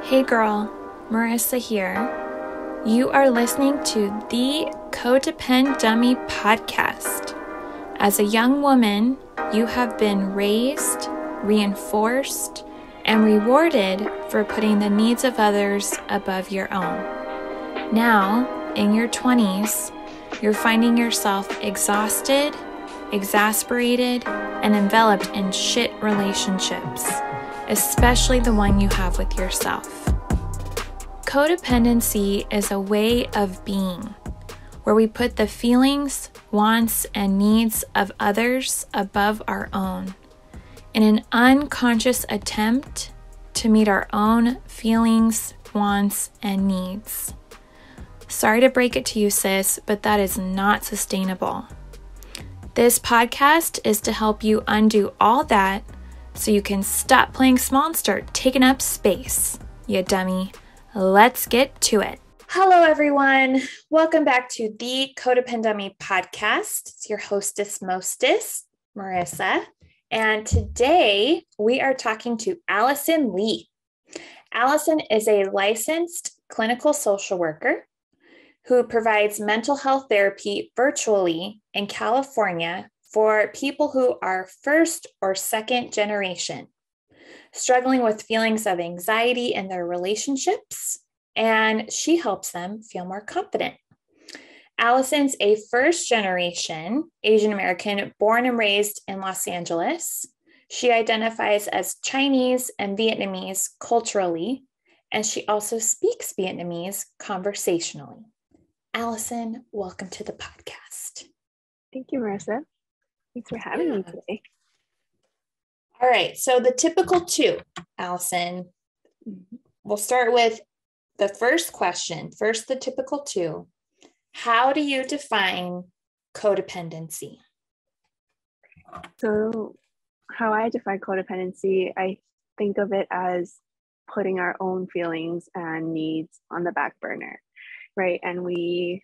Hey girl, Marissa here. You are listening to the Codependent Dummy podcast. As a young woman, you have been raised, reinforced, and rewarded for putting the needs of others above your own. Now, in your 20s, you're finding yourself exhausted, exasperated, and enveloped in shit relationships, especially the one you have with yourself. Codependency is a way of being where we put the feelings, wants, and needs of others above our own in an unconscious attempt to meet our own feelings, wants, and needs. Sorry to break it to you, sis, but that is not sustainable. This podcast is to help you undo all that so you can stop playing small and start taking up space, you dummy. Let's get to it. Hello, everyone. Welcome back to the Codependent Dummy podcast. It's your hostess, mostess, Marissa. And today we are talking to Allison Ly. Allison is a licensed clinical social worker who provides mental health therapy virtually in California for people who are first or second generation, struggling with feelings of anxiety in their relationships, and she helps them feel more confident. Allison's a first generation Asian American born and raised in Los Angeles. She identifies as Chinese and Vietnamese culturally, and she also speaks Vietnamese conversationally. Allison, welcome to the podcast. Thank you, Marissa. Thanks for having me today. All right. So the typical two, Allison, we'll start with the first question. First, the typical two. How do you define codependency? So how I define codependency, I think of it as putting our own feelings and needs on the back burner, right? And we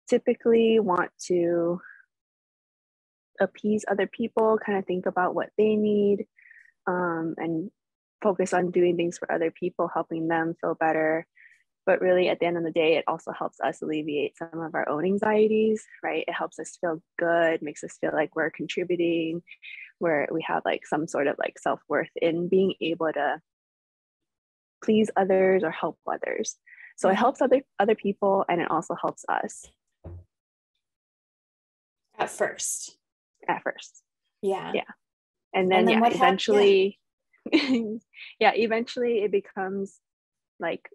typically want to appease other people, kind of think about what they need, and focus on doing things for other people, helping them feel better. But really, at the end of the day, it also helps us alleviate some of our own anxieties, right? It helps us feel good, makes us feel like we're contributing, where we have like some sort of like self-worth in being able to please others or help others. So it helps other people, and it also helps us. At first. Yeah. And then eventually eventually it becomes like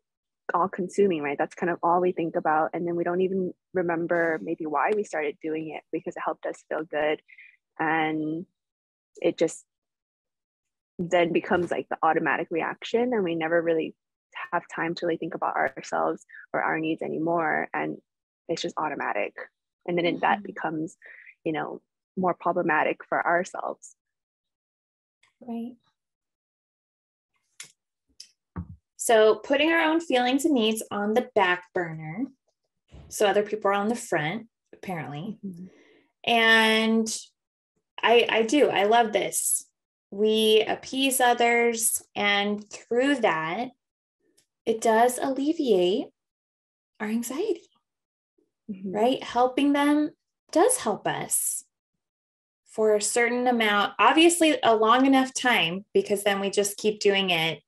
all consuming, right? That's kind of all we think about, and then we don't even remember maybe why we started doing it, because it helped us feel good, and it just then becomes like the automatic reaction, and we never really have time to really think about ourselves or our needs anymore, and it's just automatic, and then that becomes more problematic for ourselves. Right. So putting our own feelings and needs on the back burner, so other people are on the front, apparently. Mm-hmm. And I love this. We appease others, and through that, it does alleviate our anxiety, right? Helping them does help us for a certain amount, obviously a long enough time, because then we just keep doing it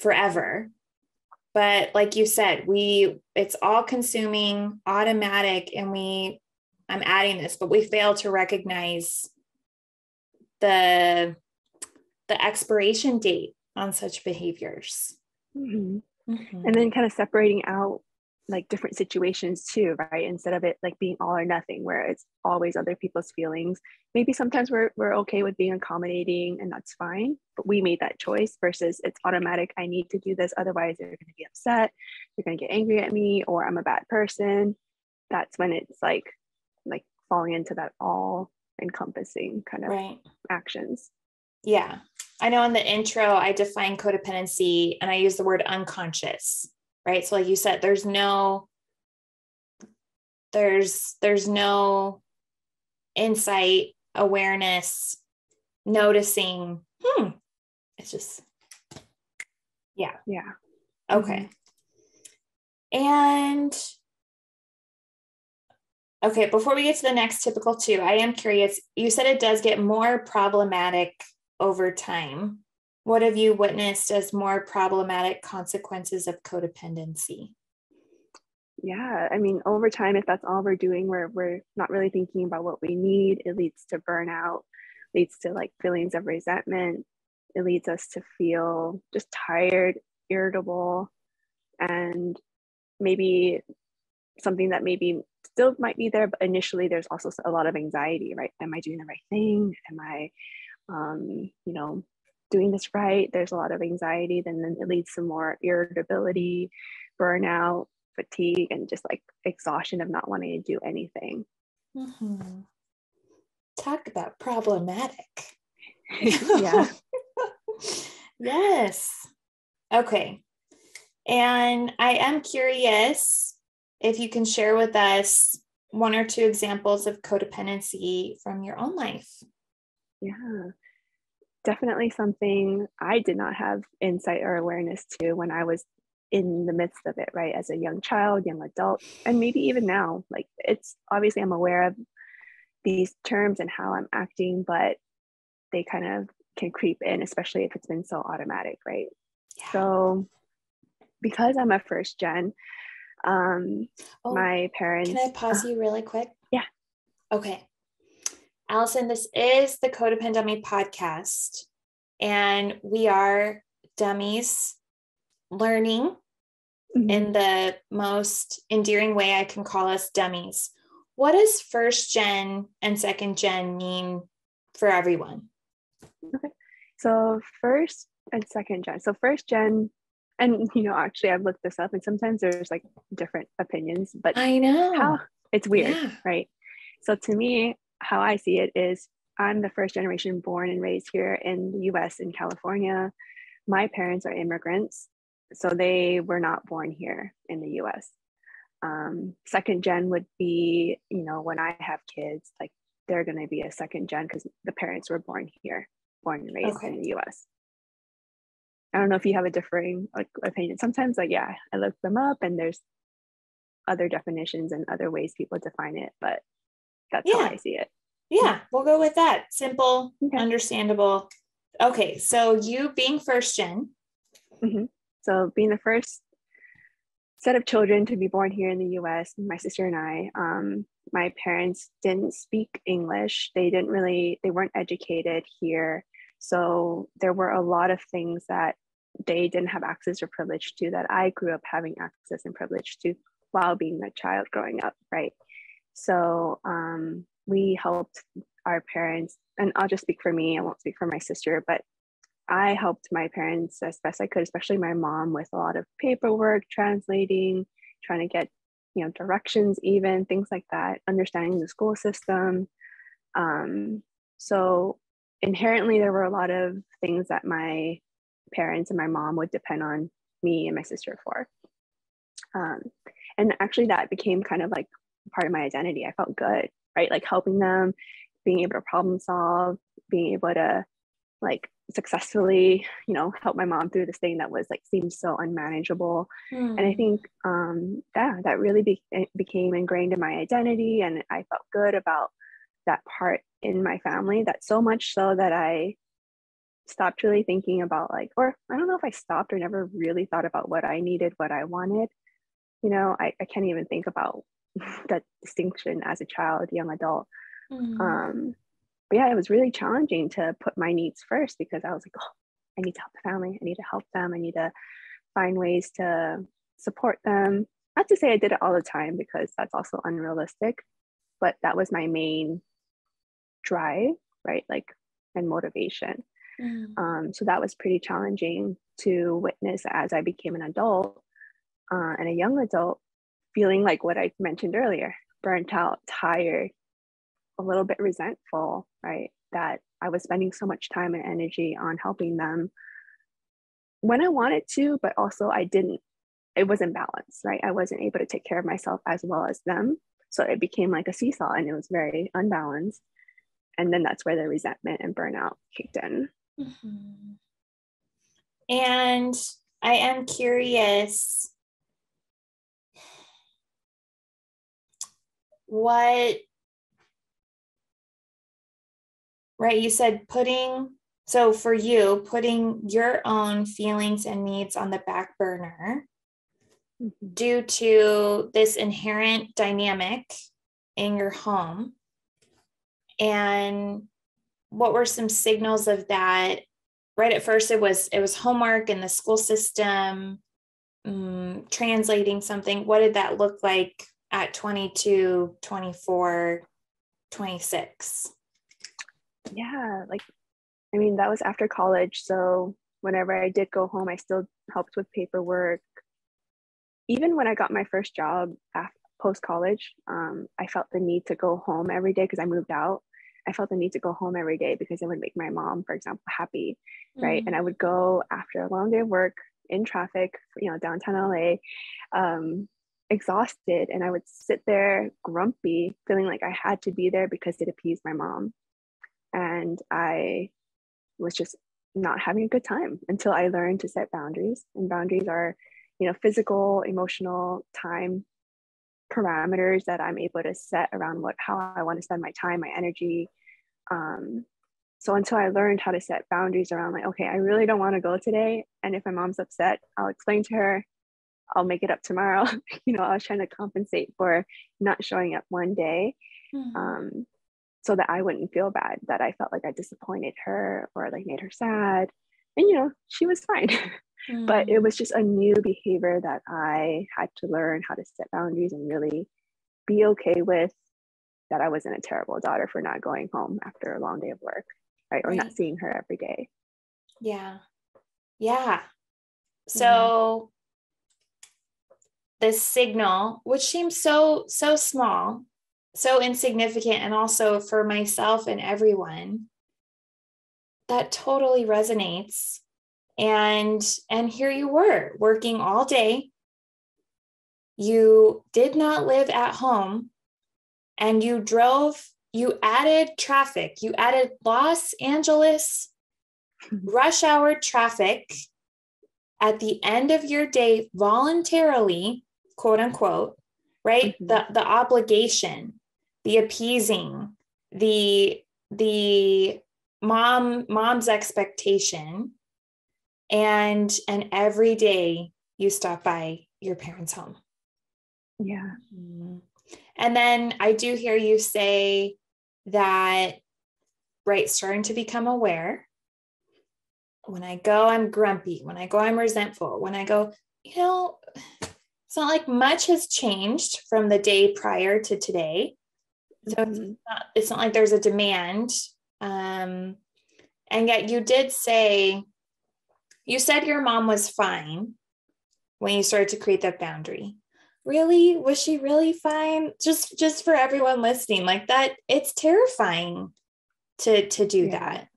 forever. But like you said, it's all consuming, automatic, and I'm adding this, but we fail to recognize the expiration date on such behaviors. And then kind of separating out like different situations too, right? Instead of it like being all or nothing, where it's always other people's feelings. Maybe sometimes we're okay with being accommodating, and that's fine, but we made that choice, versus it's automatic. I need to do this, otherwise they're going to be upset, they're going to get angry at me, or I'm a bad person. That's when it's like falling into that all encompassing kind of actions. Yeah. I know in the intro, I define codependency and I use the word unconscious, right? So like you said, there's no insight, awareness, noticing, it's just, Yeah. Okay. And okay, before we get to the next typical 2, I am curious. You said it does get more problematic over time. What have you witnessed as more problematic consequences of codependency? Yeah, I mean, over time, if that's all we're doing, we're not really thinking about what we need, it leads to burnout, leads to like feelings of resentment. It leads us to feel just tired, irritable, and maybe something that maybe still might be there, but initially there's also a lot of anxiety, right? Am I doing the right thing? Am I, doing this right? There's a lot of anxiety. Then it leads to more irritability, burnout, fatigue, and just like exhaustion of not wanting to do anything. Mm-hmm. Talk about problematic. Yeah. Yes. Okay. And I am curious if you can share with us 1 or 2 examples of codependency from your own life. Yeah, definitely something I did not have insight or awareness to when I was in the midst of it, right? As a young child, young adult, and maybe even now. Like, it's obviously I'm aware of these terms and how I'm acting, but they kind of can creep in, especially if it's been so automatic, right? Yeah. So because I'm a first gen, my parents. Can I pause you really quick? Yeah. Okay. Allison, this is the Codependent podcast, and we are dummies learning in the most endearing way I can call us, dummies. What does first gen and second gen mean for everyone? Okay. So first and second gen. So first gen, and actually I've looked this up and sometimes there's like different opinions, but I know how it's weird, right? So to me, how I see it is I'm the first generation born and raised here in the US in California. My parents are immigrants, so they were not born here in the US. Second gen would be, when I have kids, like they're going to be a second gen because the parents were born here, born and raised in the US. I don't know if you have a differing opinion. Sometimes, I look them up and there's other definitions and other ways people define it, but that's how I see it. Yeah, we'll go with that. Simple, understandable. Okay, so you being first gen. So being the first set of children to be born here in the US, my sister and I, my parents didn't speak English. They weren't educated here. So there were a lot of things that they didn't have access or privilege to that I grew up having access and privilege to while being a child growing up, right? So we helped our parents, and I'll just speak for me, I won't speak for my sister, but I helped my parents as best I could, especially my mom, with a lot of paperwork, translating, trying to get, directions, even things like that, understanding the school system. So inherently, there were a lot of things that my parents and my mom would depend on me and my sister for. And actually, that became kind of like part of my identity. I felt good, right? Like helping them, being able to problem solve, being able to like successfully, help my mom through this thing that was like seemed so unmanageable. And I think that really became ingrained in my identity, and I felt good about that part in my family, that so much so that I stopped really thinking about or I don't know if I stopped or never really thought about what I needed, what I wanted. I can't even think about that distinction as a child, young adult. But yeah, it was really challenging to put my needs first because I was like, oh, I need to help the family. I need to help them. I need to find ways to support them. Not to say I did it all the time because that's also unrealistic, but that was my main drive, right? And motivation. So that was pretty challenging to witness as I became an adult and a young adult, feeling like what I mentioned earlier, burnt out, tired, a little bit resentful, right? That I was spending so much time and energy on helping them when I wanted to, but also it wasn't balanced, right? I wasn't able to take care of myself as well as them. So it became like a seesaw and it was very unbalanced. And then that's where the resentment and burnout kicked in. And I am curious what, right? You said so for you, putting your own feelings and needs on the back burner due to this inherent dynamic in your home. And what were some signals of that? Right at first, it was homework in the school system, translating something. What did that look like at 22, 24, 26? Yeah, like, I mean, that was after college. So whenever I did go home, I still helped with paperwork. Even when I got my first job post college, I felt the need to go home every day because I moved out. I felt the need to go home every day because it would make my mom, for example, happy, right? And I would go after a long day of work in traffic, downtown LA, exhausted, and I would sit there grumpy, feeling like I had to be there because it appeased my mom. And I was just not having a good time until I learned to set boundaries. And boundaries are, physical, emotional, time parameters that I'm able to set around how I want to spend my time, my energy. So until I learned how to set boundaries around, like, okay, I really don't want to go today. And if my mom's upset, I'll explain to her, I'll make it up tomorrow. I was trying to compensate for not showing up one day. So that I wouldn't feel bad that I felt like I disappointed her or like made her sad. And, she was fine. But it was just a new behavior that I had to learn how to set boundaries and really be okay with, that I wasn't a terrible daughter for not going home after a long day of work, right? Or not seeing her every day. Yeah. Yeah. So this signal, which seems so small, so insignificant, and also for myself and everyone, that totally resonates. And here you were working all day. You did not live at home, and you added traffic. You added Los Angeles rush hour traffic at the end of your day voluntarily, quote unquote, right? The obligation, the appeasing, the mom's expectation, and every day you stop by your parents' home. Yeah. And then I do hear you say that, right, starting to become aware. When I go, I'm grumpy. When I go, I'm resentful. When I go, it's not like much has changed from the day prior to today. So it's not like there's a demand. And yet you did say, you said your mom was fine when you started to create that boundary. Really? Was she really fine? Just for everyone listening, like that, it's terrifying to do that.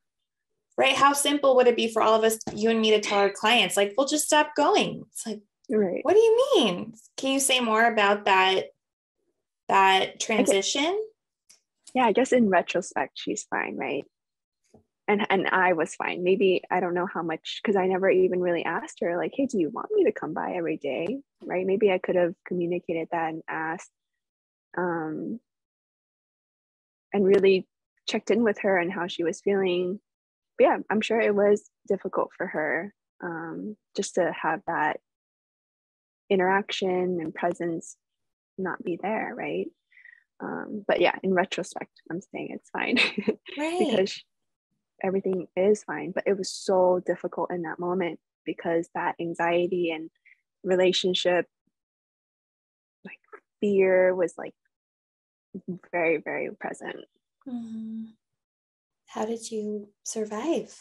Right? How simple would it be for all of us, you and me, to tell our clients, like, we'll just stop going. It's like, right. What do you mean? Can you say more about that transition? I guess in retrospect, she's fine, right? And I was fine. Maybe, I don't know how much, because I never even really asked her, like, hey, do you want me to come by every day? Right? Maybe I could have communicated that and asked, and really checked in with her and how she was feeling. But yeah, I'm sure it was difficult for her, just to have that interaction and presence not be there, right? But yeah, in retrospect, I'm saying it's fine. Right. Because everything is fine, but it was so difficult in that moment because that anxiety and relationship, like, fear was like very, very present. How did you survive?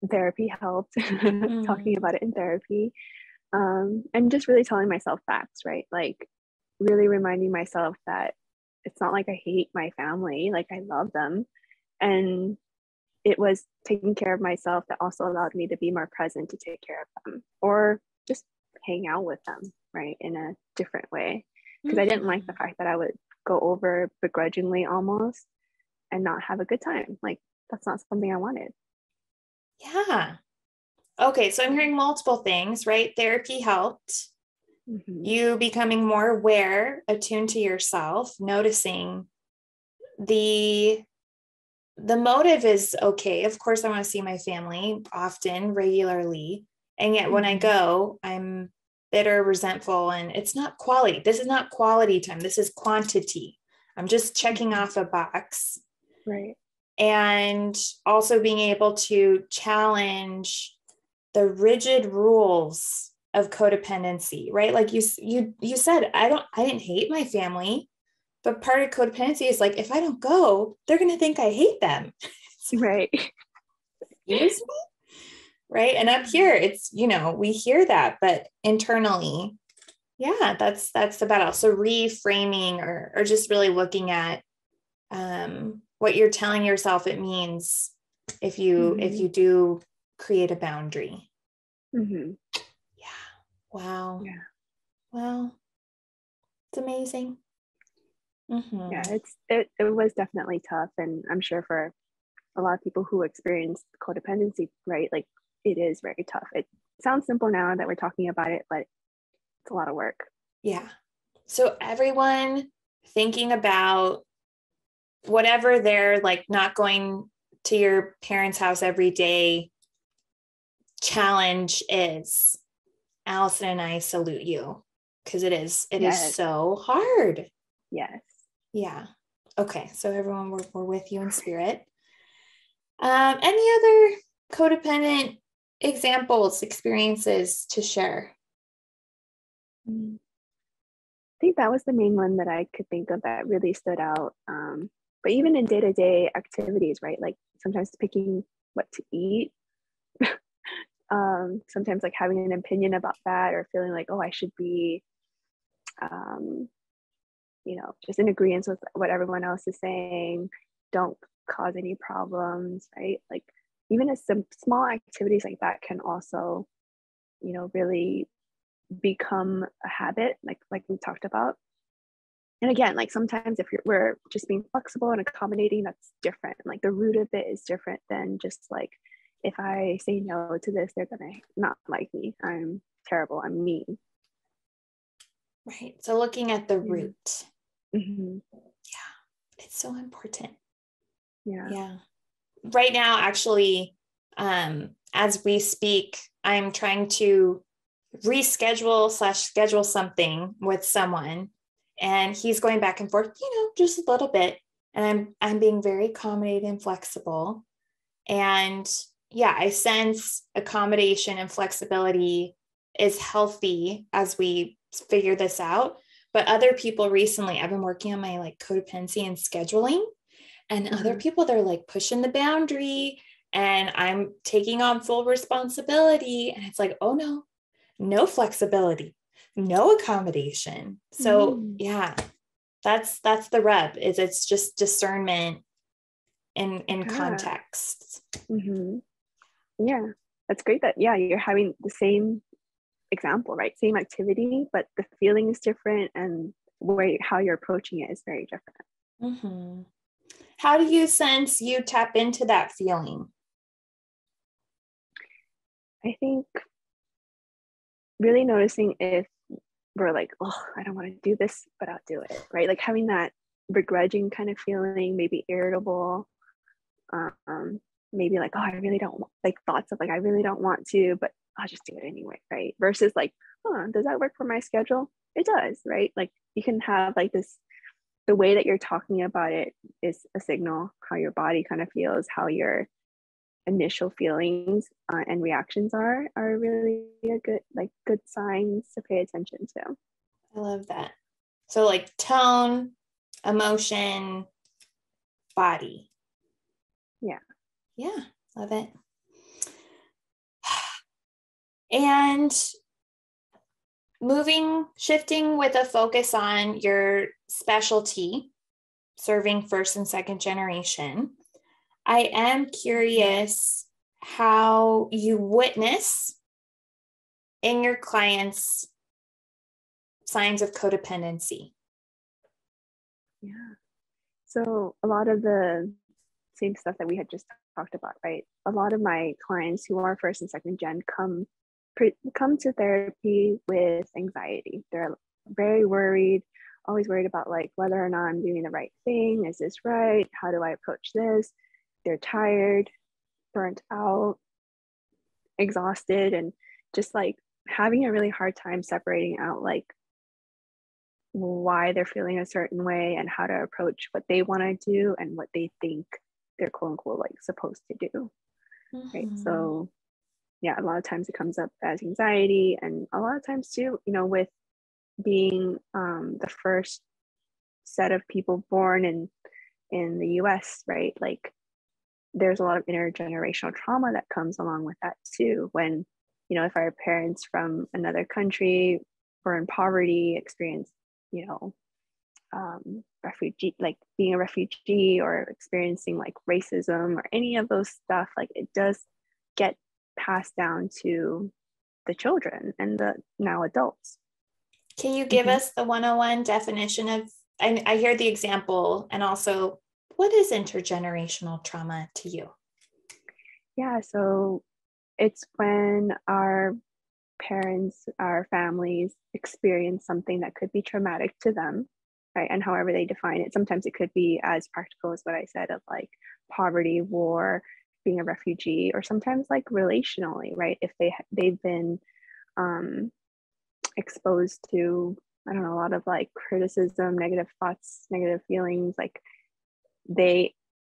Therapy helped. Talking about it in therapy, and just really telling myself facts, right? Like, really reminding myself that it's not like I hate my family, like, I love them. And it was taking care of myself that also allowed me to be more present to take care of them, or just hang out with them, right, in a different way. Because I didn't like the fact that I would go over begrudgingly almost and not have a good time. Like, that's not something I wanted. Yeah. Okay, so I'm hearing multiple things, right? Therapy helped. You becoming more aware, attuned to yourself, noticing the motive is okay. Of course, I want to see my family often, regularly. And yet when I go, I'm bitter, resentful, and it's not quality. This is not quality time. This is quantity. I'm just checking off a box. Right. And also being able to challenge the rigid rules of codependency, right? Like you said, I didn't hate my family, but part of codependency is like, if I don't go, they're going to think I hate them. Right. Excuse me? Right. And up here, it's, we hear that, but internally, yeah, that's the battle. So reframing or just really looking at what you're telling yourself it means if you do create a boundary. Yeah. Wow. Yeah. Well, it's amazing. Yeah, it was definitely tough, and I'm sure for a lot of people who experience codependency, right, like it is very tough. It sounds simple now that we're talking about it, but it's a lot of work. Yeah. So everyone thinking about whatever they're like, not going to your parents' house every day challenge is, Allison and I salute you, because it is so hard. Yes. Yeah. Okay. So everyone, we're with you in spirit. Any other codependent examples, experiences to share? I think that was the main one that I could think of that really stood out. But even in day-to-day activities, right? Like sometimes picking what to eat, sometimes like having an opinion about that, or feeling like, oh, I should be, just in agreement with what everyone else is saying. Don't cause any problems, right? Like even as some small activities like that can also, really become a habit, like we talked about. And again, like sometimes if we're just being flexible and accommodating, that's different. Like the root of it is different than just like, if I say no to this, they're gonna not like me. I'm terrible. I'm mean. Right. So looking at the root. Yeah, it's so important. Yeah. Right now, actually, as we speak, I'm trying to schedule something with someone, and he's going back and forth, just a little bit. And I'm being very accommodating and flexible. And yeah, I sense accommodation and flexibility is healthy as we figure this out. But other people recently, I've been working on my like codependency and scheduling, and other people, they're like pushing the boundary, and I'm taking on full responsibility. And it's like, oh no flexibility, no accommodation. So yeah, that's the rub, is it's just discernment in context. Yeah, that's great that, you're having the same example, right? Same activity, but the feeling is different, and how you're approaching it is very different. How do you sense you tap into that feeling? I think really noticing if we're like, oh, I don't want to do this, but I'll do it, right? Like having that begrudging kind of feeling, maybe irritable, maybe like, oh, I really don't want, like thoughts of like, I really don't want to, but I'll just do it anyway, right? Versus like, does that work for my schedule? It does, right? Like you can have like this, the way that you're talking about it is a signal, how your body kind of feels, how your initial feelings and reactions are really a good signs to pay attention to. I love that. So like tone, emotion, body. Yeah, love it. And shifting with a focus on your specialty, serving first and second generation, I am curious how you witness in your clients signs of codependency. So a lot of the same stuff that we had just talked about, right? A lot of my clients who are first and second gen come to therapy with anxiety. They're very worried, always worried about like whether or not I'm doing the right thing. Is this right? How do I approach this? They're tired, burnt out, exhausted, and just like having a really hard time separating out like why they're feeling a certain way and how to approach what they want to do and what they think they're quote unquote like supposed to do. Right. So yeah, a lot of times it comes up as anxiety, and a lot of times too, you know, with being the first set of people born in the US, right? Like there's a lot of intergenerational trauma that comes along with that too. When, you know, if our parents from another country or in poverty experience, you know, refugee, like being a refugee or experiencing like racism or any of those stuff, like it does get passed down to the children and the now adults. Can you give us the 101 definition of, I hear the example, and also what is intergenerational trauma to you? Yeah, so it's when our parents, our families experience something that could be traumatic to them, right? And however they define it, sometimes it could be as practical as what I said of like poverty, war, being a refugee, or sometimes like relationally, right? If they've been exposed to, I don't know, a lot of like criticism, negative thoughts, negative feelings, like they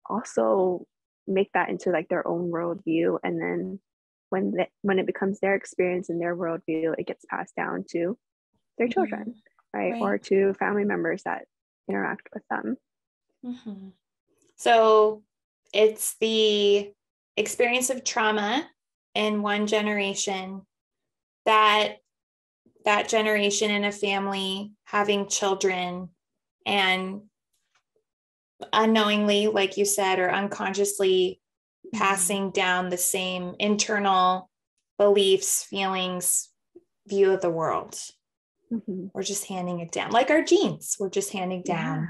also make that into like their own worldview, and then when it becomes their experience and their worldview, it gets passed down to their children, right? Or to family members that interact with them. So it's the experience of trauma in one generation, that generation in a family having children, and unknowingly, like you said, or unconsciously passing down the same internal beliefs, feelings, view of the world. We're just handing it down, like our genes. We're just handing down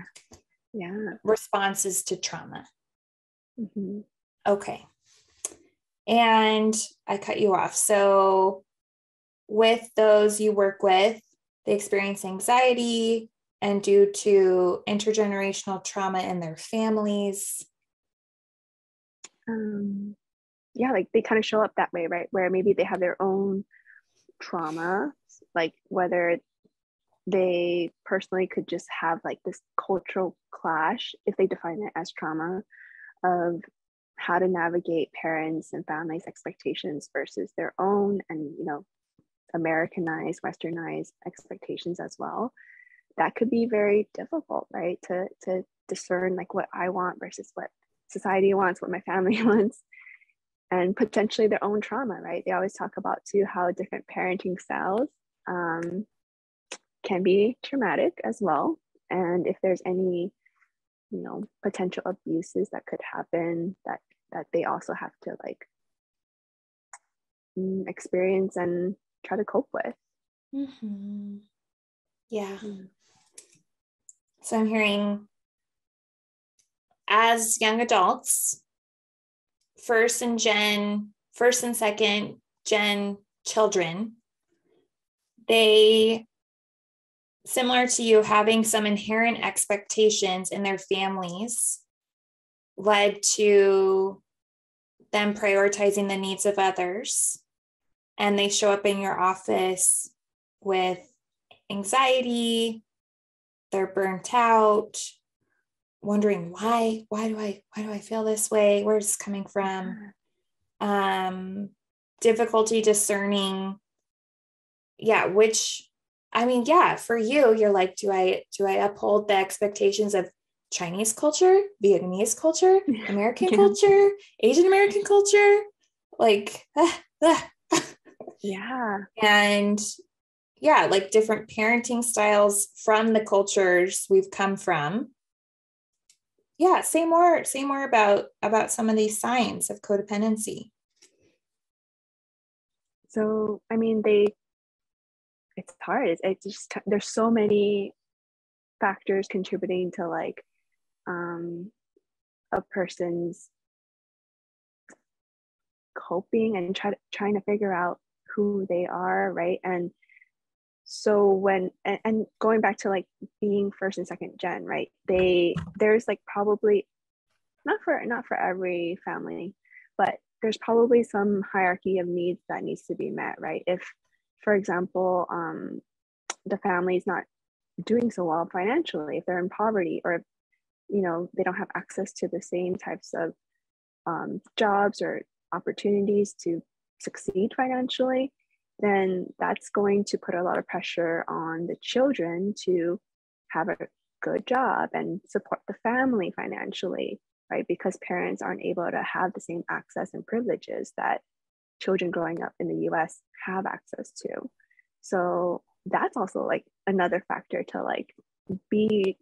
responses to trauma. Okay. And I cut you off. So with those you work with, they experience anxiety and due to intergenerational trauma in their families. Yeah, like they kind of show up that way, right? Where maybe they have their own trauma, like whether they personally could just have like this cultural clash, if they define it as trauma, of how to navigate parents and families' expectations versus their own, and you know, Americanized, westernized expectations as well. That could be very difficult, right? To discern like what I want versus what society wants, what my family wants, and potentially their own trauma, right? They always talk about too how different parenting styles can be traumatic as well. And if there's any, you know, potential abuses that could happen, that they also have to like experience and try to cope with. Yeah. So I'm hearing, as young adults, first and second gen children, they, similar to you, having some inherent expectations in their families led to them prioritizing the needs of others. And they show up in your office with anxiety, they're burnt out, wondering why do I feel this way? Where's this coming from? Difficulty discerning. For you, you're like, do I uphold the expectations of Chinese culture, Vietnamese culture, American culture, Asian American culture? Like, and like different parenting styles from the cultures we've come from. Say more about some of these signs of codependency. So, I mean, it's hard. It's just, there's so many factors contributing to like a person's coping and trying to figure out who they are, right? And so when and going back to like being first and second gen, right? There's like probably not for every family, but there's probably some hierarchy of needs that needs to be met, right? If, for example, the family's not doing so well financially, if they're in poverty, or you know they don't have access to the same types of jobs or opportunities to succeed financially, then that's going to put a lot of pressure on the children to have a good job and support the family financially, right? Because parents aren't able to have the same access and privileges that children growing up in the US have access to. So that's also like another factor to like be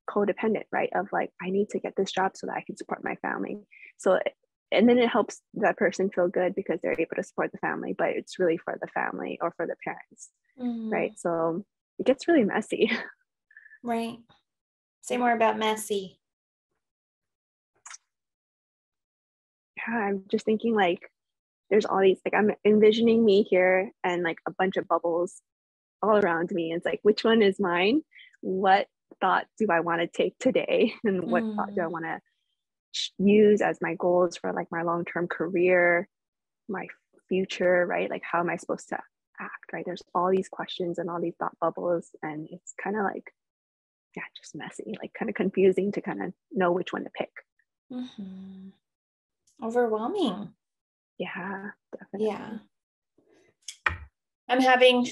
codependent, right? Of like, I need to get this job so that I can support my family. So, and then it helps that person feel good because they're able to support the family, but it's really for the family or for the parents, right? So it gets really messy. Right. Say more about messy. Yeah, I'm just thinking like, there's all these, like I'm envisioning me here and like a bunch of bubbles all around me. It's like, which one is mine? What thought do I want to take today? And what thought do I want to use as my goals for like my long-term career, my future, right? Like, how am I supposed to act, right? There's all these questions and all these thought bubbles, and it's kind of like, yeah, just messy, like kind of confusing to kind of know which one to pick. Overwhelming. Yeah, definitely. Yeah. I'm having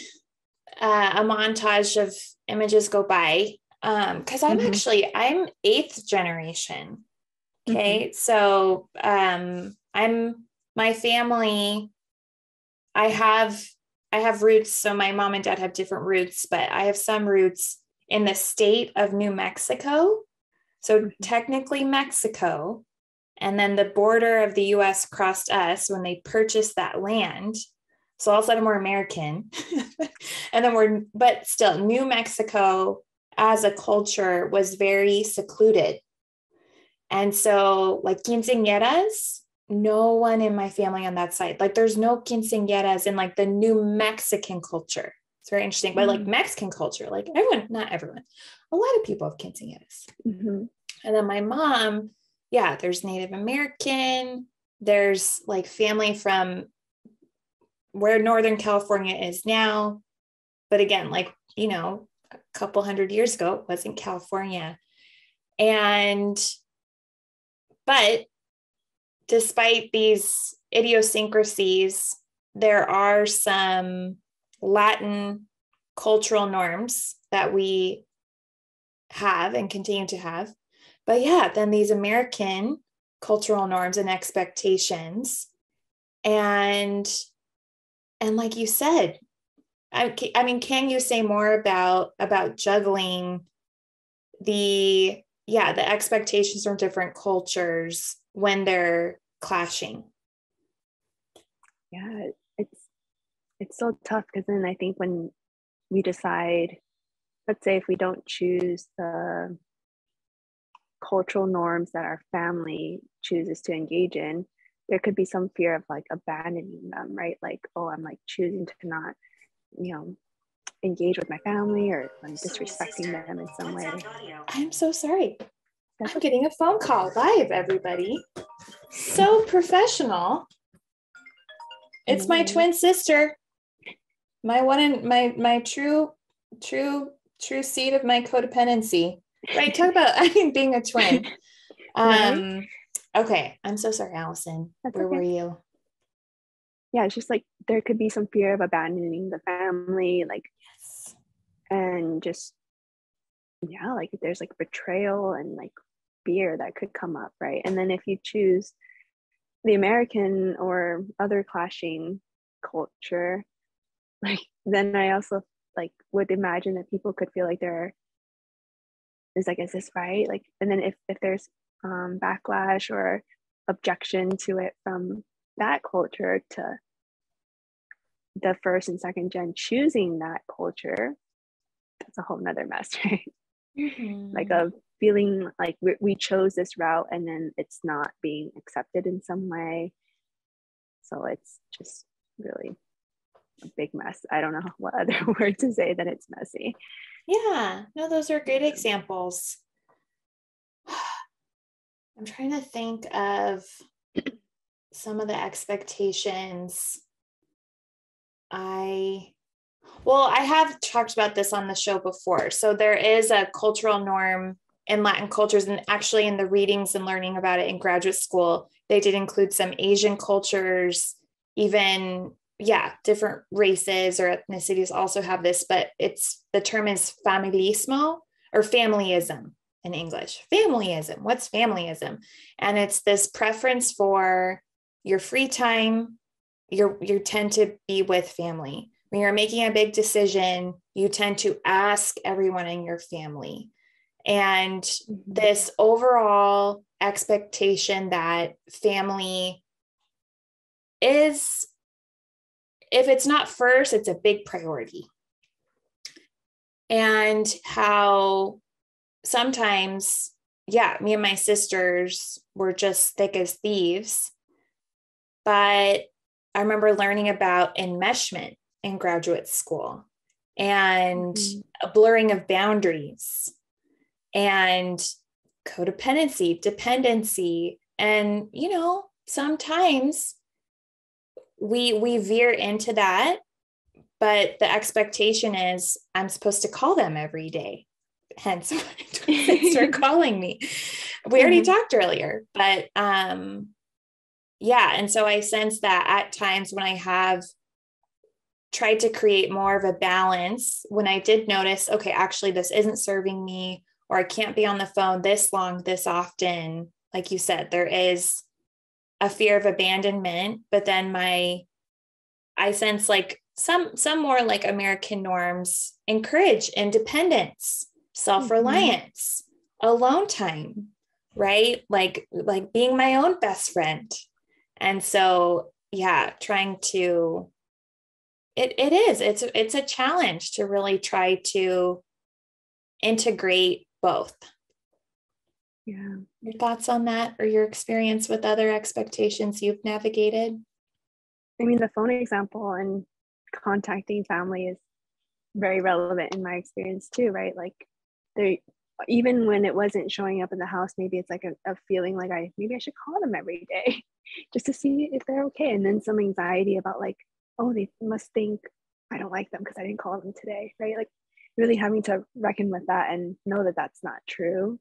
a montage of images go by because I'm eighth generation. Okay. So my family, I have roots. So my mom and dad have different roots, but I have some roots in the state of New Mexico. So technically Mexico. And then the border of the US crossed us when they purchased that land. So all of a sudden we're American. And then but still, New Mexico as a culture was very secluded. And so like quinceañeras, no one in my family on that side, like there's no quinceañeras in like the New Mexican culture. It's very interesting, but like Mexican culture, like everyone, not everyone, a lot of people have quinceañeras. And then my mom, yeah, there's Native American, there's like family from where Northern California is now. But again, like, you know, a couple hundred years ago, it wasn't California. But despite these idiosyncrasies, there are some Latin cultural norms that we have and continue to have. But yeah, then these American cultural norms and expectations. And like you said, I mean, can you say more about juggling the expectations from different cultures when they're clashing? Yeah, it's so tough because then I think when we decide, let's say if we don't choose the cultural norms that our family chooses to engage in, there could be some fear of like abandoning them, right? Like, oh, I'm like choosing to not, you know, engage with my family, or I'm disrespecting them in some way. I'm so sorry. I'm getting a phone call live, everybody. So professional. It's my twin sister. My one and my true seed of my codependency. Right. Talk about being a twin. Right? Okay. I'm so sorry, Allison. Where were you? Yeah, it's just like there could be some fear of abandoning the family, like, yes. And just, yeah, like there's like betrayal and like fear that could come up, right? And then if you choose the American or other clashing culture, like then I also like would imagine that people could feel like there is like, is this right? Like, and then if there's backlash or objection to it from that culture to the first and second gen choosing that culture, that's a whole nother mess, right? Like a feeling like we chose this route and then it's not being accepted in some way. So it's just really a big mess. I don't know what other word to say than it's messy. Yeah, no, those are great examples. I'm trying to think of some of the expectations. I have talked about this on the show before. So there is a cultural norm in Latin cultures, and actually in the readings and learning about it in graduate school, they did include some Asian cultures, even, different races or ethnicities also have this, but the term is familismo or familyism in English. Familyism. What's familyism? And it's this preference for your free time. You tend to be with family. When you're making a big decision, you tend to ask everyone in your family. And this overall expectation that family is, if it's not first, it's a big priority. And how sometimes, me and my sisters were just thick as thieves. But I remember learning about enmeshment in graduate school and a blurring of boundaries and codependency, dependency. And, sometimes we veer into that, but the expectation is I'm supposed to call them every day. Hence why twins start calling me. We already talked earlier, but, and so I sense that at times when I have tried to create more of a balance, when I did notice, okay, actually this isn't serving me, or I can't be on the phone this long, this often, like you said, there is a fear of abandonment, but then I sense like some more like American norms encourage independence, self-reliance, alone time, right? Like being my own best friend. And so, trying to, it's a challenge to really try to integrate both. Yeah. Your thoughts on that, or your experience with other expectations you've navigated? I mean, the phone example and contacting family is very relevant in my experience too, right? Like even when it wasn't showing up in the house, maybe it's like a feeling like maybe I should call them every day just to see if they're okay. And then some anxiety about like, oh, they must think I don't like them because I didn't call them today, right? Like really having to reckon with that and know that that's not true.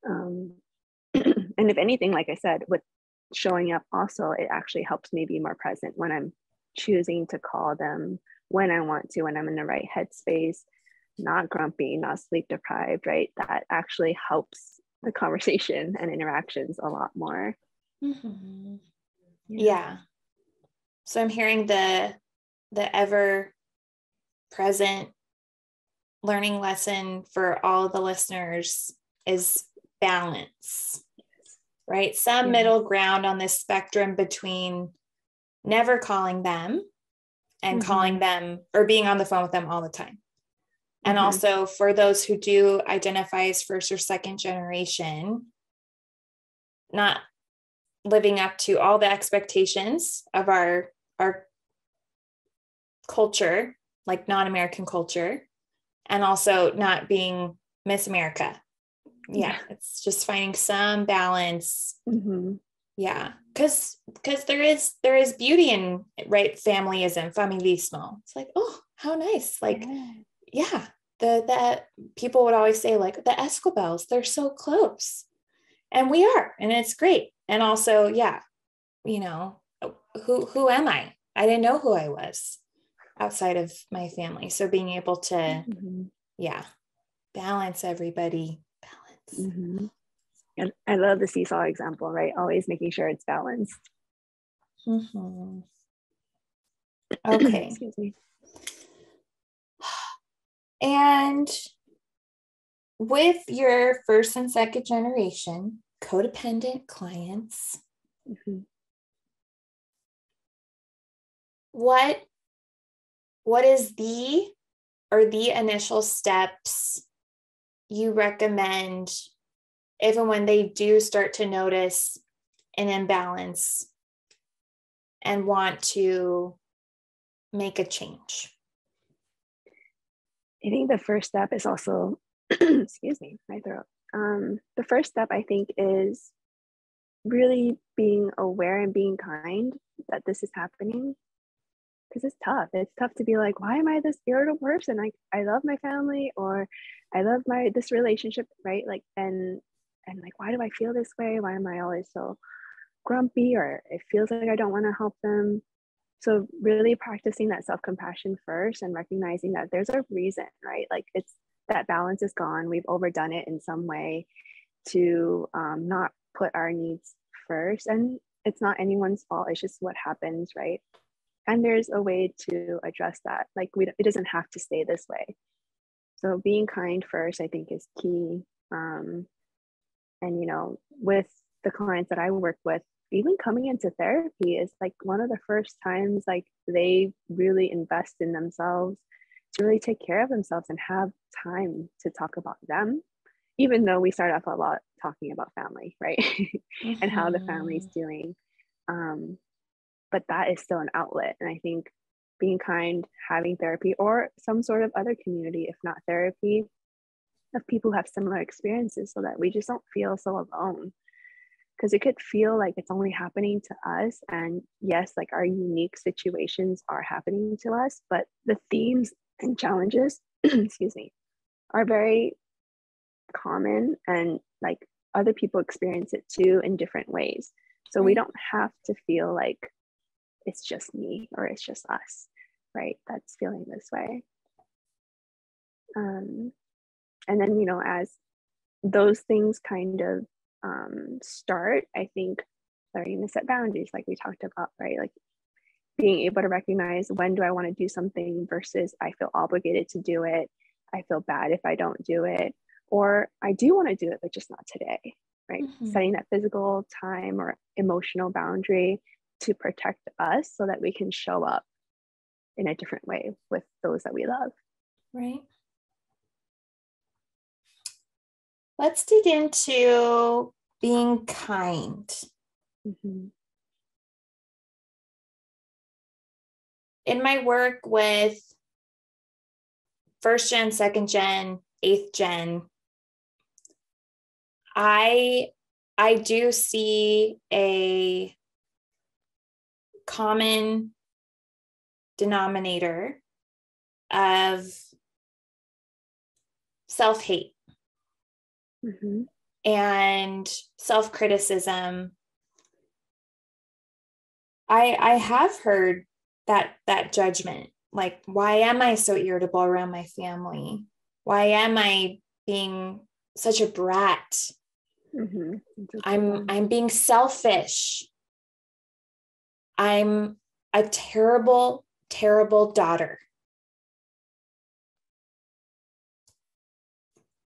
And if anything, like I said, with showing up also, it actually helps me be more present when I'm choosing to call them when I want to, when I'm in the right headspace, not grumpy, not sleep deprived, right? That actually helps the conversation and interactions a lot more. Yeah. So I'm hearing the ever present learning lesson for all of the listeners is balance, right? Some middle ground on this spectrum between never calling them and calling them, or being on the phone with them all the time. And also for those who do identify as first or second generation, not living up to all the expectations of our culture, like non-American culture, and also not being Miss America. It's just finding some balance. Because there is beauty in, right, familyism, familismo. It's like, oh, how nice. Like, the people would always say like the Escobels, they're so close, and we are, and it's great. And also, who am I? I didn't know who I was outside of my family. So being able to, balance everybody. Balance. And I love the seesaw example, right? Always making sure it's balanced. Okay. Excuse me. And with your first and second generation codependent clients, what is the initial steps you recommend if and when they do start to notice an imbalance and want to make a change? I think the first step is also, excuse me, my throat. The first step, I think, is really being aware and being kind that this is happening, because it's tough. It's tough to be like, why am I this irritable person? I love my family, or I love this relationship, right? Like, and like, why do I feel this way? Why am I always so grumpy, or it feels like I don't want to help them? So really practicing that self-compassion first and recognizing that there's a reason, right? Like, it's that balance is gone. We've overdone it in some way to not put our needs first. And it's not anyone's fault. It's just what happens, right? And there's a way to address that. Like, it doesn't have to stay this way. So being kind first, I think, is key. And, with the clients that I work with, even coming into therapy is like one of the first times like they really invest in themselves to really take care of themselves and have time to talk about them, even though we start off a lot talking about family, right? And how the family's doing. But that is still an outlet. And I think being kind, having therapy, or some sort of other community, if not therapy, of people who have similar experiences, so that we just don't feel so alone. Because it could feel like it's only happening to us. And yes, like our unique situations are happening to us, but the themes and challenges, excuse me, are very common, and like other people experience it too in different ways. So we don't have to feel like it's just me or it's just us, right? That's feeling this way. And then, as those things kind of start, I think learning to set boundaries, like we talked about, right? Like being able to recognize, when do I want to do something versus I feel obligated to do it. I feel bad if I don't do it, or I do want to do it, but just not today, right? Setting that physical time or emotional boundary to protect us so that we can show up in a different way with those that we love. Right. Let's dig into being kind. In my work with first gen, second gen, eighth gen, I do see a common denominator of self-hate and self-criticism. I have heard that judgment, like, why am I so irritable around my family? Why am I being such a brat? I'm being selfish. I'm a terrible, terrible daughter.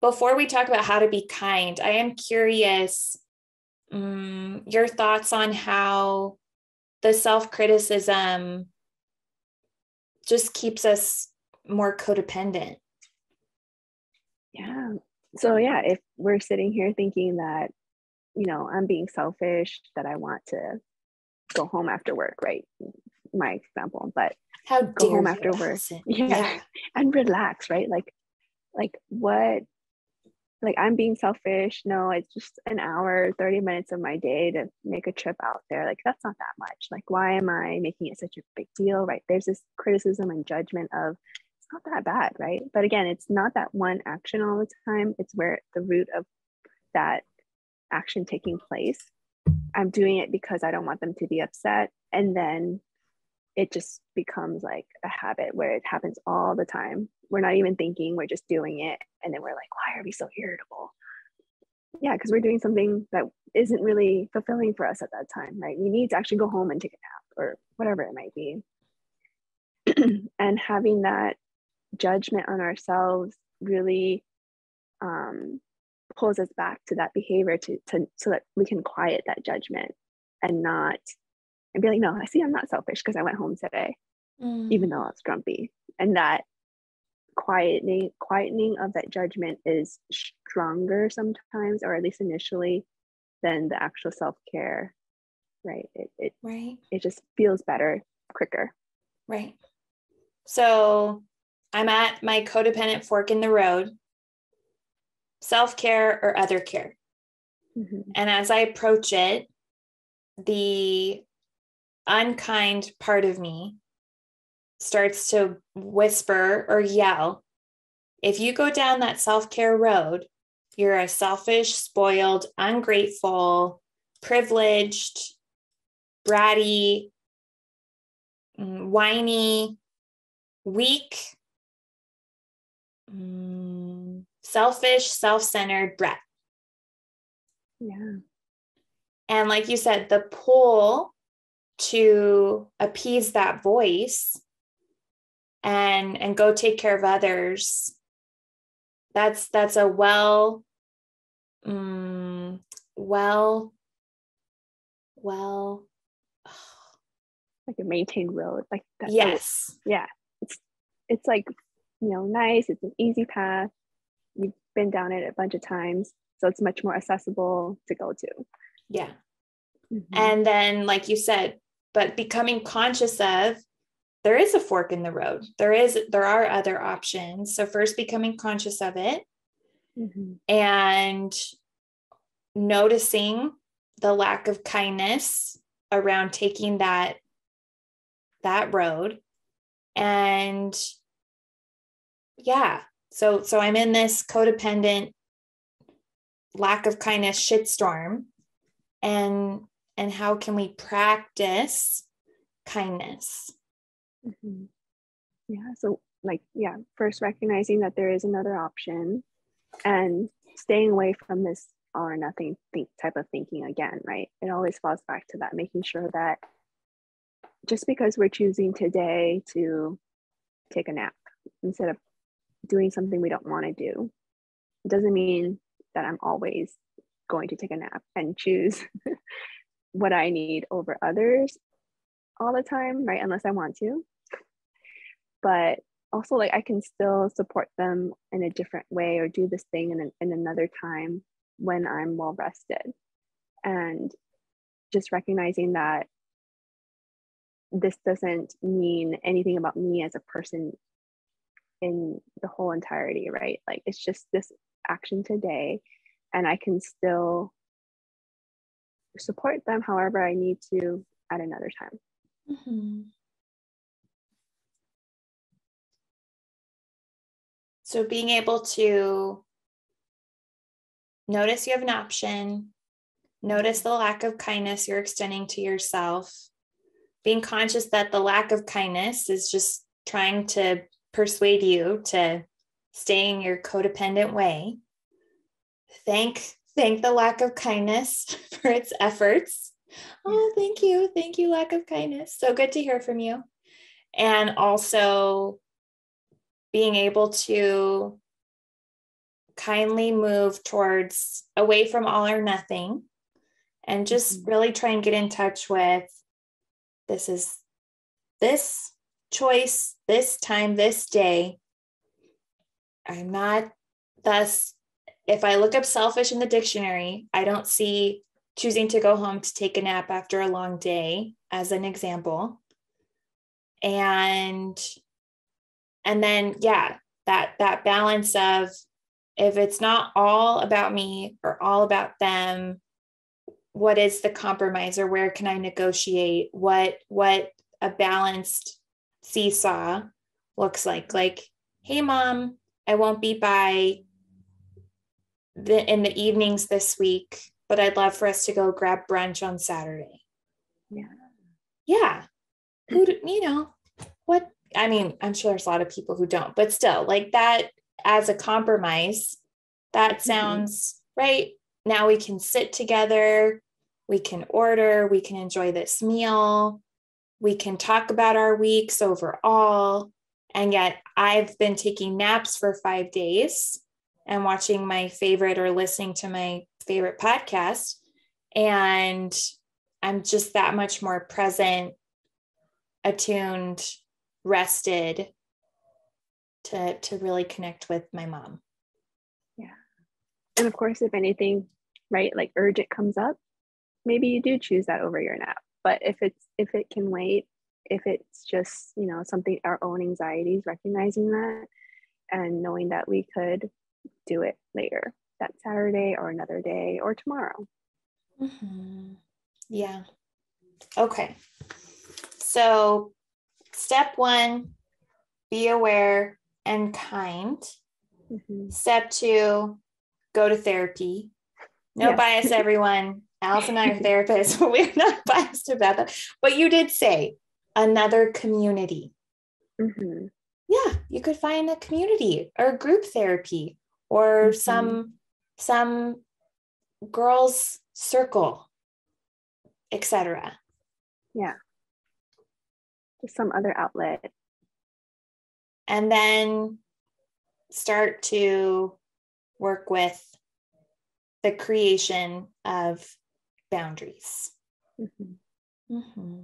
Before we talk about how to be kind, I am curious, your thoughts on how the self-criticism just keeps us more codependent. Yeah. So yeah, if we're sitting here thinking that, I'm being selfish, that I want to go home after work, right? My example, but how go home after work, and relax, right? Like what? Like, I'm being selfish. No, it's just an hour, 30 minutes of my day to make a trip out there. Like, that's not that much. Like, why am I making it such a big deal, right? There's this criticism and judgment of, it's not that bad, right? But again, it's not that one action all the time. It's where the root of that action taking place. I'm doing it because I don't want them to be upset. And then it just becomes like a habit where it happens all the time. We're not even thinking, we're just doing it. And then we're like, why are we so irritable? Yeah, because we're doing something that isn't really fulfilling for us at that time, right? We need to actually go home and take a nap or whatever it might be. And having that judgment on ourselves really pulls us back to that behavior so that we can quiet that judgment and be like, no, I see I'm not selfish because I went home today, even though I was grumpy. And that quietening of that judgment is stronger sometimes, or at least initially, than the actual self-care right? It Right. it just feels better, quicker. Right. So I'm at my codependent fork in the road, self-care or other care. Mm-hmm. And as I approach it, the unkind part of me starts to whisper or yell, if you go down that self-care road, you're a selfish, spoiled, ungrateful, privileged, bratty, whiny, weak, selfish, self-centered brat. Yeah. And like you said, the pull to appease that voice and go take care of others, that's a like a maintained road, like that. yes. Yeah, it's like, nice. It's an easy path. You've been down it a bunch of times, so it's much more accessible to go to. Yeah. Mm-hmm. And then, like you said, but becoming conscious of, there is a fork in the road. There are other options. So first becoming conscious of it, mm-hmm. and noticing the lack of kindness around taking that road. And yeah, so I'm in this codependent lack of kindness shitstorm, and how can we practice kindness? Mm-hmm. Yeah. So first recognizing that there is another option and staying away from this all or nothing type of thinking again, right? It always falls back to that, making sure that just because we're choosing today to take a nap instead of doing something we don't want to do, it doesn't mean that I'm always going to take a nap and choose what I need over others all the time, right? Unless I want to. But also, I can still support them in a different way or do this thing in another time when I'm well rested. And just recognizing that this doesn't mean anything about me as a person in the whole entirety, right? Like, it's just this action today, and I can still support them however I need to at another time. Mm-hmm. So being able to notice you have an option, notice the lack of kindness you're extending to yourself, being conscious that the lack of kindness is just trying to persuade you to stay in your codependent way. Thank the lack of kindness for its efforts. Oh, thank you, lack of kindness. So good to hear from you. And also being able to kindly move towards away from all or nothing, and just really try and get in touch with, this is this choice, this time, this day. I'm not, thus, if I look up selfish in the dictionary, I don't see choosing to go home to take a nap after a long day as an example. And then, yeah, that balance of, if it's not all about me or all about them, what is the compromise, or where can I negotiate? What a balanced seesaw looks like. Like, hey, Mom, I won't be by in the evenings this week, but I'd love for us to go grab brunch on Saturday. Yeah. What? I mean, I'm sure there's a lot of people who don't, but still, like, that as a compromise, that sounds right. Now we can sit together, we can order, we can enjoy this meal, we can talk about our weeks overall. And yet I've been taking naps for 5 days and watching my favorite or listening to my favorite podcast. And I'm just that much more present, attuned, rested to really connect with my mom. Yeah. And of course, if anything, right, like urgent comes up, maybe you do choose that over your nap. But if it can wait, if it's just, something, our own anxieties, recognizing that and knowing that we could do it later, that Saturday or another day or tomorrow. Mm-hmm. Yeah. Okay. So step 1, be aware and kind. Mm-hmm. Step 2, go to therapy. No Yes. bias, everyone. Allison and I are therapists, but we're not biased about that. But you did say another community. Mm-hmm. Yeah, you could find a community or group therapy or Mm-hmm. some girls circle, etc. Yeah. Just some other outlet. And then start to work with the creation of boundaries. Mm-hmm. Mm-hmm.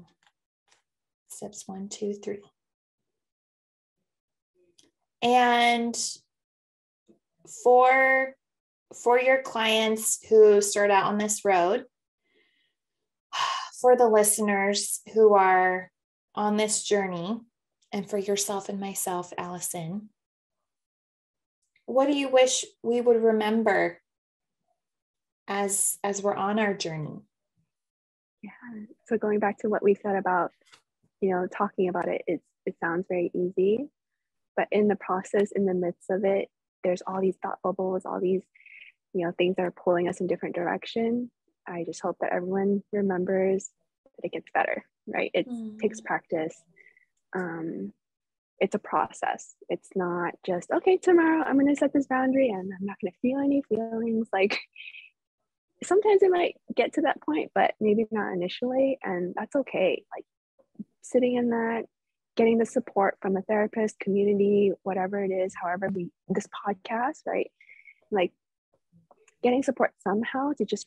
Steps 1, 2, 3. And for your clients who start out on this road, for the listeners who are on this journey, and for yourself and myself, Allison, what do you wish we would remember as we're on our journey? Yeah. So going back to what we said about, talking about it, it sounds very easy, but in the process, in the midst of it, there's all these thought bubbles, all these, things that are pulling us in different directions. I just hope that everyone remembers that it gets better, right? It takes practice. It's a process. It's not just, okay, tomorrow I'm going to set this boundary and I'm not going to feel any feelings. Like, sometimes it might get to that point, but maybe not initially. And that's okay. Like, sitting in that, getting the support from a therapist, community, whatever it is, however this podcast, right? Like, getting support somehow to just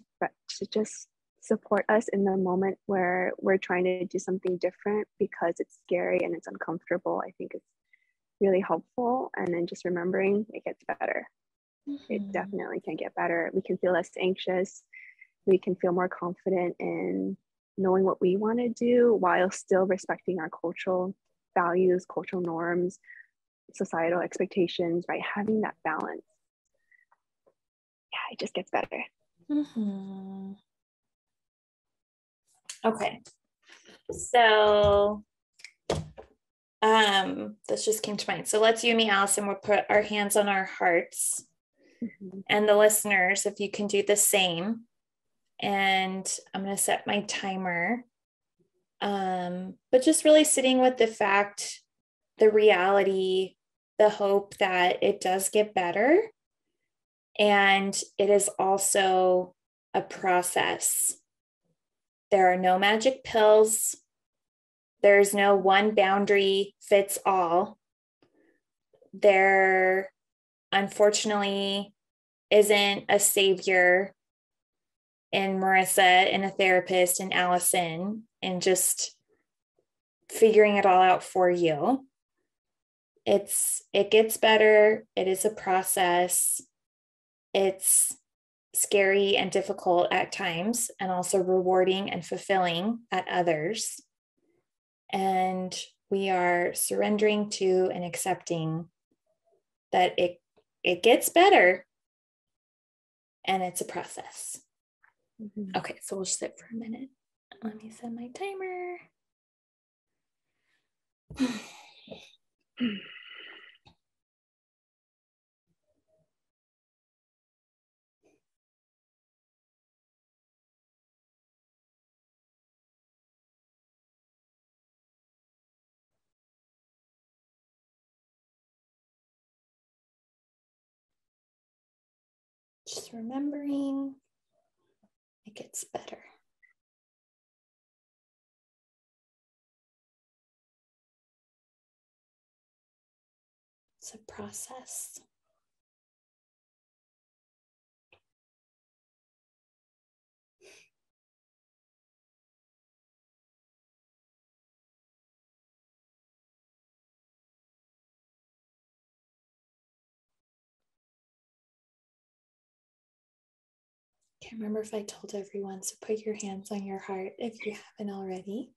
support us in the moment where we're trying to do something different because it's scary and it's uncomfortable, I think it's really helpful. And then just remembering it gets better. Mm-hmm. It definitely can get better. We can feel less anxious. We can feel more confident in knowing what we want to do while still respecting our cultural values, cultural norms, societal expectations, right? Having that balance. Yeah, it just gets better. Mm-hmm. Okay. So this just came to mind. So let's, you and me, Allison, we'll put our hands on our hearts. Mm-hmm. And the listeners, if you can do the same. And I'm going to set my timer. But just really sitting with the fact, the reality, the hope that it does get better. And it is also a process. There are no magic pills. There's no one boundary fits all. There, unfortunately, isn't a savior in Marissa and a therapist and Allison and just figuring it all out for you. It gets better. It is a process. It's scary and difficult at times, and also rewarding and fulfilling at others. And we are surrendering to and accepting that it gets better, and it's a process. Mm-hmm. Okay, so we'll just sit for a minute. Let me set my timer. Just remembering it gets better. It's a process. Can't remember if I told everyone, so put your hands on your heart if you haven't already.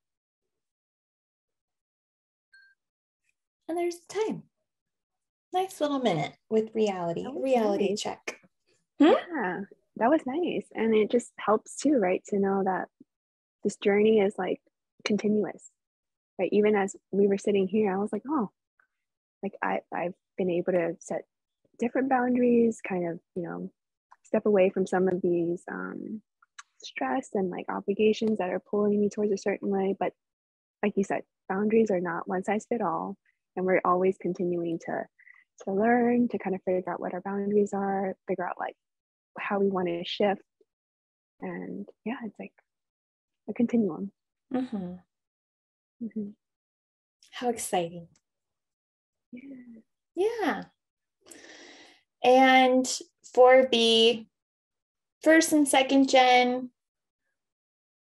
And there's the time. Nice little minute with reality nice. check. Yeah, that was nice. And it just helps too, right? To know that this journey is like continuous, right? Even as we were sitting here, I was like, oh, like I've been able to set different boundaries, kind of, step away from some of these stress and like obligations that are pulling me towards a certain way. But like you said, boundaries are not one size fit all. And we're always continuing to learn, to kind of figure out what our boundaries are, figure out like how we want to shift. And yeah, it's like a continuum. Mm-hmm. Mm-hmm. How exciting. Yeah. And for the first and second gen,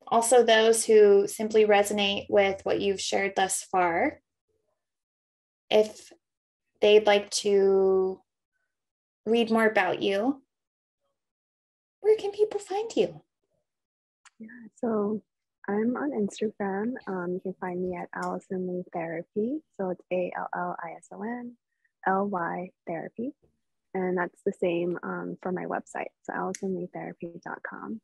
also those who simply resonate with what you've shared thus far, if they'd like to read more about you, where can people find you? Yeah, so I'm on Instagram. You can find me at Allison Ly Therapy. So it's ALLISON LY Therapy. And that's the same for my website. So AllisonLyTherapy.com.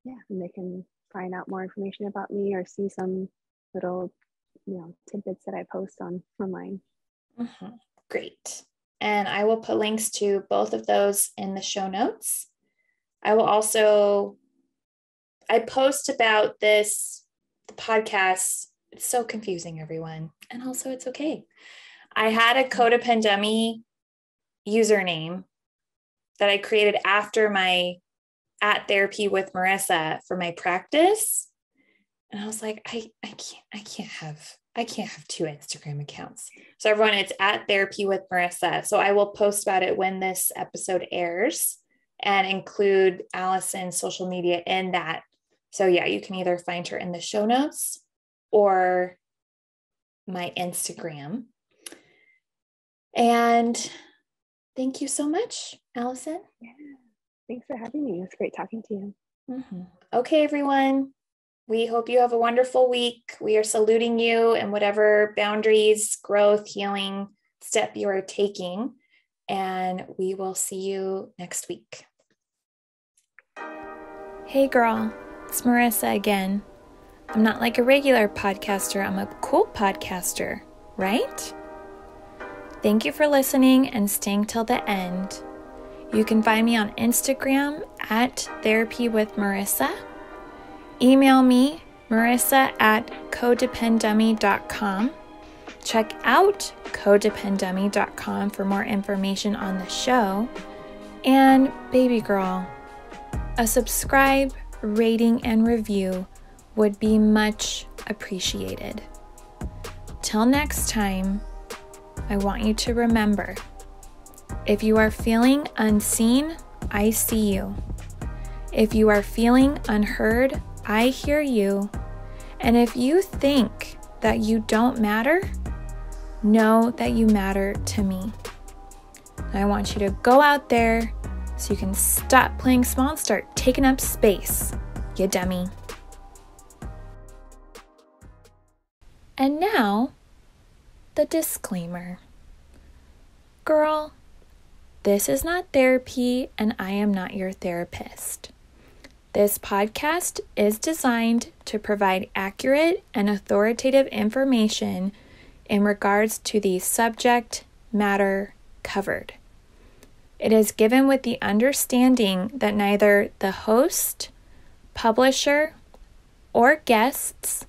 Yeah, and they can find out more information about me or see some little, tidbits that I post online. Mm-hmm. Great. And I will put links to both of those in the show notes. I will also, I post about the podcast. It's so confusing, everyone. And also it's okay. I had a Codependent username that I created after my at Therapy with Marissa for my practice. And I was like, I can't have 2 Instagram accounts. So everyone, it's at Therapy with Marissa. So I will post about it when this episode airs and include Allison's social media in that. So yeah, you can either find her in the show notes or my Instagram. And thank you so much, Allison. Yeah, thanks for having me. It was great talking to you. Mm-hmm. Okay, everyone. We hope you have a wonderful week. We are saluting you in whatever boundaries, growth, healing step you are taking. And we will see you next week. Hey, girl. It's Marissa again. I'm not like a regular podcaster. I'm a cool podcaster, right? Thank you for listening and staying till the end. You can find me on Instagram at Therapy with Marissa. Email me, marissa@codependummy.com. Check out codependummy.com for more information on the show. And baby girl, a subscribe, rating, and review would be much appreciated. Till next time, I want you to remember, if you are feeling unseen, I see you. If you are feeling unheard, I hear you. And if you think that you don't matter, know that you matter to me. I want you to go out there so you can stop playing small and start taking up space, you dummy. And now, the disclaimer. Girl, this is not therapy and I am not your therapist. This podcast is designed to provide accurate and authoritative information in regards to the subject matter covered. It is given with the understanding that neither the host, publisher, or guests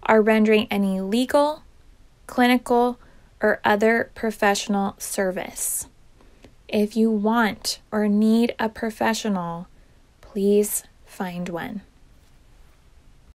are rendering any legal, clinical, or other professional service. If you want or need a professional, please find one.